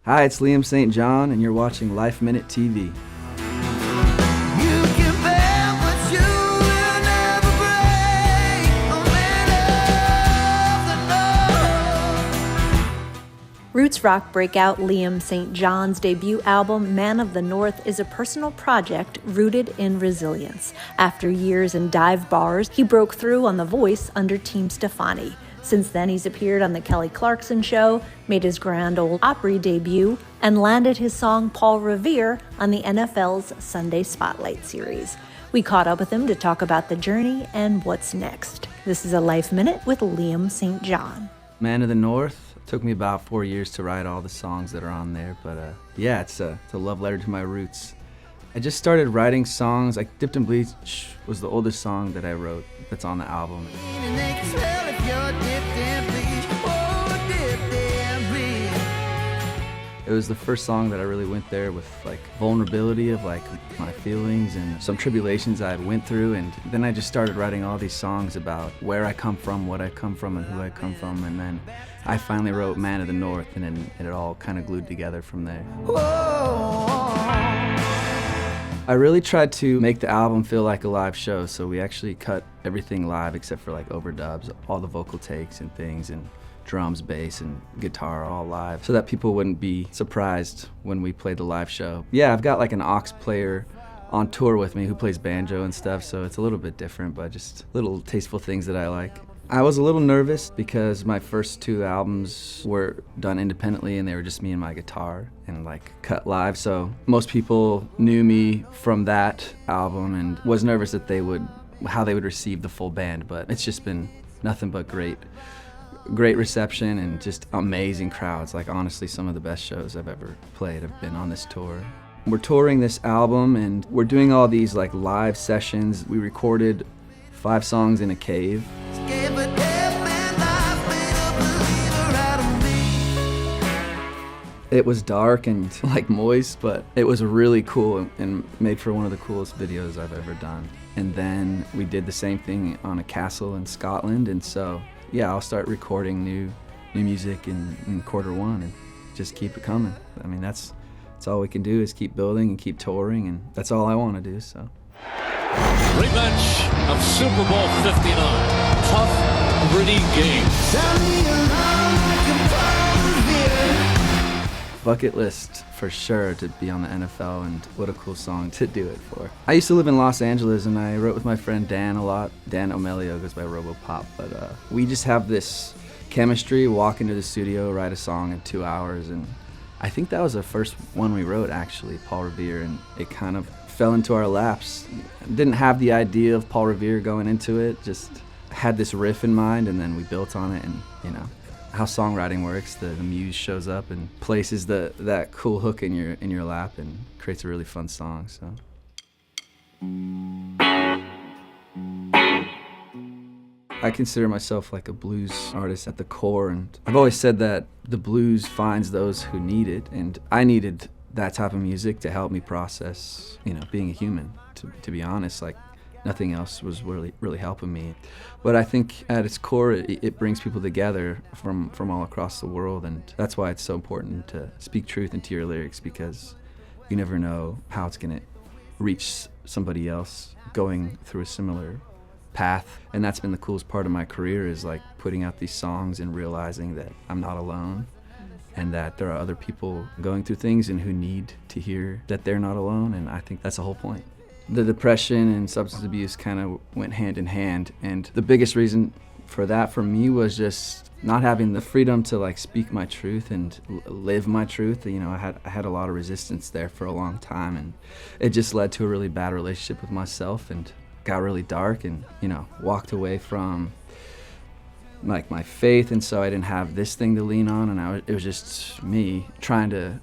Hi, it's Liam St. John, and you're watching LifeMinute TV. Roots rock breakout Liam St. John's debut album, Man of the North, is a personal project rooted in resilience. After years in dive bars, he broke through on The Voice under Team Stefani. Since then, he's appeared on The Kelly Clarkson Show, made his Grand Ole Opry debut, and landed his song Paul Revere on the NFL's Sunday Spotlight series. We caught up with him to talk about the journey and what's next. This is a Life Minute with Liam St. John. Man of the North. Took me about 4 years to write all the songs that are on there, but yeah, it's a love letter to my roots. I just started writing songs, like Dipped in Bleach was the oldest song that I wrote that's on the album. It was the first song that I really went there with like vulnerability of like my feelings and some tribulations I went through, and then I just started writing all these songs about where I come from, what I come from, and who I come from, and then I finally wrote Man of the North, and then it all kind of glued together from there. I really tried to make the album feel like a live show, so we actually cut everything live except for like overdubs, all the vocal takes and things, and drums, bass, and guitar all live, so that people wouldn't be surprised when we played the live show. Yeah, I've got like an aux player on tour with me who plays banjo and stuff, so it's a little bit different, but just little tasteful things that I like. I was a little nervous because my first two albums were done independently and they were just me and my guitar and like cut live, so most people knew me from that album and was nervous that how they would receive the full band, but it's just been nothing but great reception and just amazing crowds. Like honestly, some of the best shows I've ever played have been on this tour. We're touring this album and we're doing all these like live sessions. We recorded 5 songs in a cave. It was dark and like moist, but it was really cool and made for one of the coolest videos I've ever done. And then we did the same thing on a castle in Scotland, and so yeah, I'll start recording new music in Q1 and just keep it coming. I mean, that's all we can do is keep building and keep touring, and that's all I want to do, so. Rematch of Super Bowl 59. Tough, gritty game. Bucket list for sure to be on the NFL, and what a cool song to do it for. I used to live in Los Angeles and I wrote with my friend Dan a lot. Dan O'Melio goes by Robopop, but we just have this chemistry, walk into the studio, write a song in 2 hours, and I think that was the first one we wrote actually, Paul Revere, and it kind of fell into our laps. Didn't have the idea of Paul Revere going into it, just had this riff in mind and then we built on it, and you know how songwriting works, the muse shows up and places that cool hook in your lap and creates a really fun song. So I consider myself like a blues artist at the core, and I've always said that the blues finds those who need it, and I needed that type of music to help me process, being a human, to be honest. Like nothing else was really helping me. But I think at its core, it brings people together from all across the world, and that's why it's so important to speak truth into your lyrics, because you never know how it's gonna reach somebody else going through a similar path. And that's been the coolest part of my career, is like putting out these songs and realizing that I'm not alone, and that there are other people going through things and who need to hear that they're not alone, and I think that's the whole point. The depression and substance abuse kind of went hand in hand, and the biggest reason for that for me was just not having the freedom to like speak my truth and live my truth. I had a lot of resistance there for a long time, and it just led to a really bad relationship with myself and got really dark, and walked away from like my faith, and so I didn't have this thing to lean on, and it was just me trying to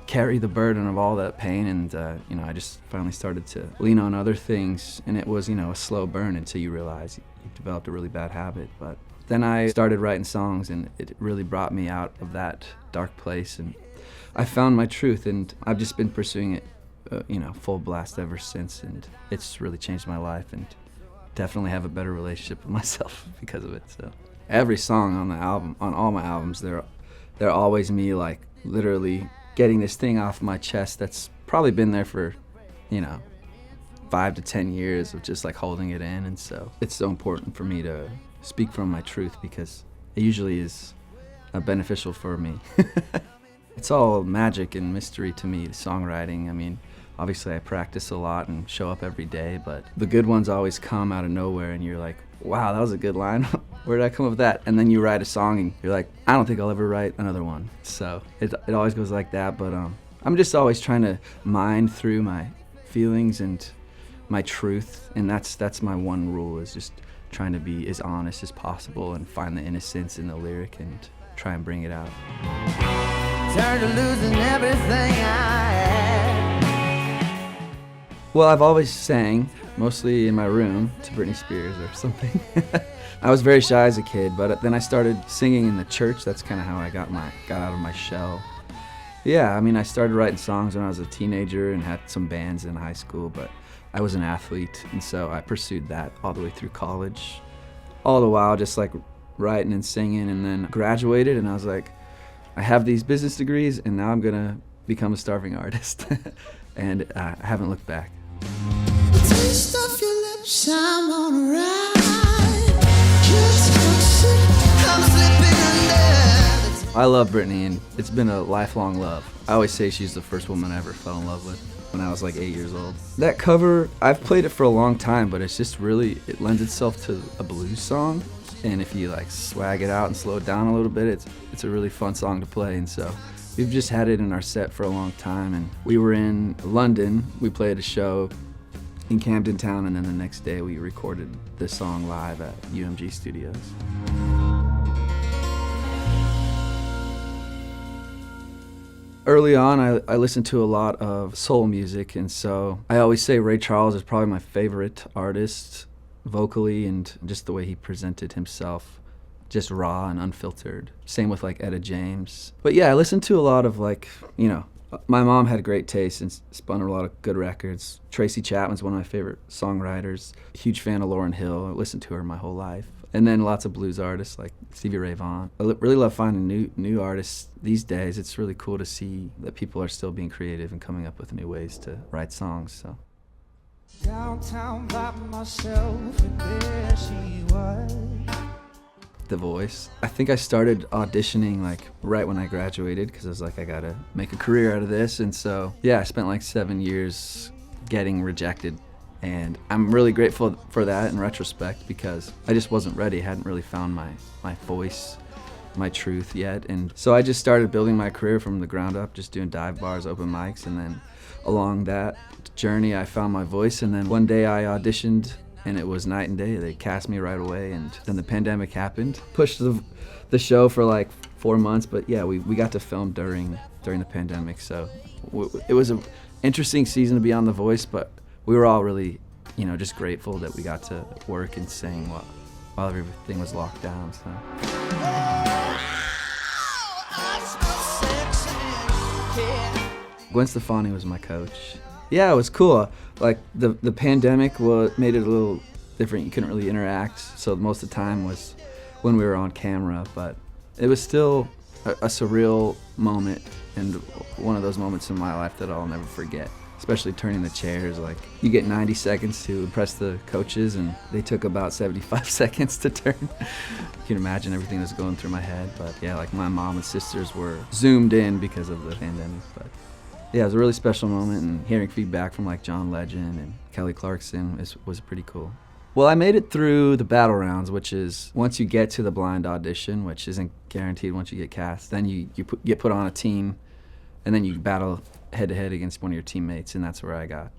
carry the burden of all that pain, and I just finally started to lean on other things, and it was a slow burn until you realize you've developed a really bad habit. But then I started writing songs, and it really brought me out of that dark place, and I found my truth, and I've just been pursuing it full blast ever since, and it's really changed my life, and definitely have a better relationship with myself because of it. So every song on the album, on all my albums, they're always me like literally getting this thing off my chest that's probably been there for, 5 to 10 years of just like holding it in. And so it's so important for me to speak from my truth because it usually is beneficial for me. It's all magic and mystery to me, songwriting. I mean, obviously I practice a lot and show up every day, but the good ones always come out of nowhere and you're like, wow, that was a good line. Where did I come up with that? And then you write a song and you're like, I don't think I'll ever write another one. So it always goes like that, but I'm just always trying to mine through my feelings and my truth, and that's my one rule, is just trying to be as honest as possible and find the innocence in the lyric and try and bring it out. Tired of losing everything I had. Well, I've always sang, mostly in my room, to Britney Spears or something. I was very shy as a kid, but then I started singing in the church. That's kind of how I got out of my shell. Yeah, I mean, I started writing songs when I was a teenager and had some bands in high school, but I was an athlete, and so I pursued that all the way through college. All the while just like writing and singing, and then graduated, and I was like, I have these business degrees, and now I'm gonna become a starving artist. And I haven't looked back. The taste of your lips, I'm on a ride. Just I'm slipping under. I love Britney, and it's been a lifelong love. I always say she's the first woman I ever fell in love with when I was like 8 years old. That cover, I've played it for a long time, but it's just really, it lends itself to a blues song. And if you like swag it out and slow it down a little bit, it's a really fun song to play. And so we've just had it in our set for a long time. And we were in London, we played a show in Camden Town, and then the next day we recorded the song live at UMG Studios. Early on, I listened to a lot of soul music, and so I always say Ray Charles is probably my favorite artist vocally, and just the way he presented himself, just raw and unfiltered. Same with like Etta James. But yeah, I listened to a lot of like, my mom had great taste and spun a lot of good records. Tracy Chapman's one of my favorite songwriters. Huge fan of Lauryn Hill. I listened to her my whole life. And then lots of blues artists like Stevie Ray Vaughan. I really love finding new artists these days. It's really cool to see that people are still being creative and coming up with new ways to write songs. So. Downtown by myself, and there she was. The Voice. I think I started auditioning like right when I graduated because I was like, I gotta make a career out of this. And so, yeah, I spent like 7 years getting rejected. And I'm really grateful for that in retrospect because I just wasn't ready. I hadn't really found my voice, my truth yet. And so I just started building my career from the ground up, just doing dive bars, open mics. And then along that journey, I found my voice. And then one day I auditioned and it was night and day. They cast me right away. And then the pandemic happened. Pushed the show for like 4 months. But yeah, we got to film during the pandemic. So it was an interesting season to be on The Voice, but we were all really, just grateful that we got to work and sing while everything was locked down. So. Gwen Stefani was my coach. Yeah, it was cool. Like the pandemic made it a little different. You couldn't really interact, so most of the time was when we were on camera. But it was still a surreal moment, and one of those moments in my life that I'll never forget. Especially turning the chairs, like you get 90 seconds to impress the coaches and they took about 75 seconds to turn. You can imagine everything that was going through my head, but yeah, like my mom and sisters were zoomed in because of the pandemic. But yeah, it was a really special moment, and hearing feedback from like John Legend and Kelly Clarkson was pretty cool. Well, I made it through the battle rounds, which is once you get to the blind audition, which isn't guaranteed once you get cast, then you get put on a team, and then you battle head-to-head against one of your teammates, and that's where I got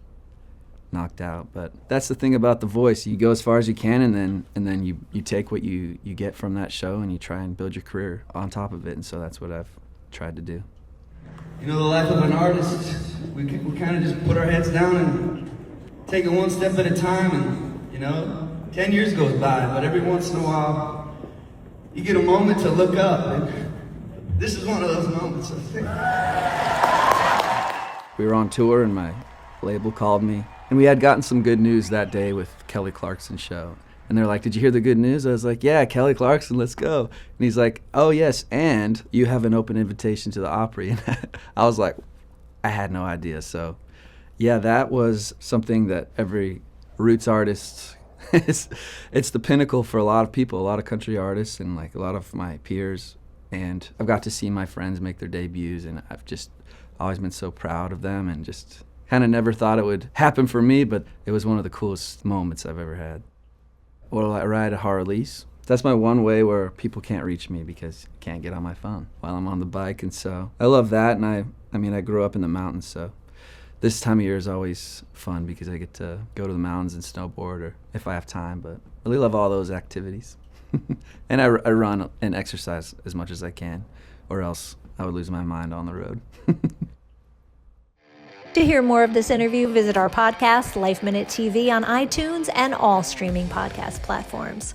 knocked out. But that's the thing about The Voice. You go as far as you can, and then you take what you get from that show, and you try and build your career on top of it, and so that's what I've tried to do. The life of an artist, we kind of just put our heads down and take it one step at a time, and 10 years goes by, but every once in a while, you get a moment to look up, and this is one of those moments, I think. We were on tour and my label called me, and we had gotten some good news that day with Kelly Clarkson Show. And they're like, did you hear the good news? I was like, yeah, Kelly Clarkson, let's go. And he's like, oh, yes, and you have an open invitation to the Opry. And I was like, I had no idea. So, yeah, that was something that every roots artist, it's the pinnacle for a lot of people, a lot of country artists and like a lot of my peers. And I've got to see my friends make their debuts, and I've just always been so proud of them and just kind of never thought it would happen for me, but it was one of the coolest moments I've ever had. Well, I ride a Harleys. That's my one way where people can't reach me because I can't get on my phone while I'm on the bike. And so I love that. And I mean, I grew up in the mountains, so this time of year is always fun because I get to go to the mountains and snowboard, or if I have time, but I really love all those activities. And I run and exercise as much as I can, or else I would lose my mind on the road. To hear more of this interview, visit our podcast, Life Minute TV, on iTunes and all streaming podcast platforms.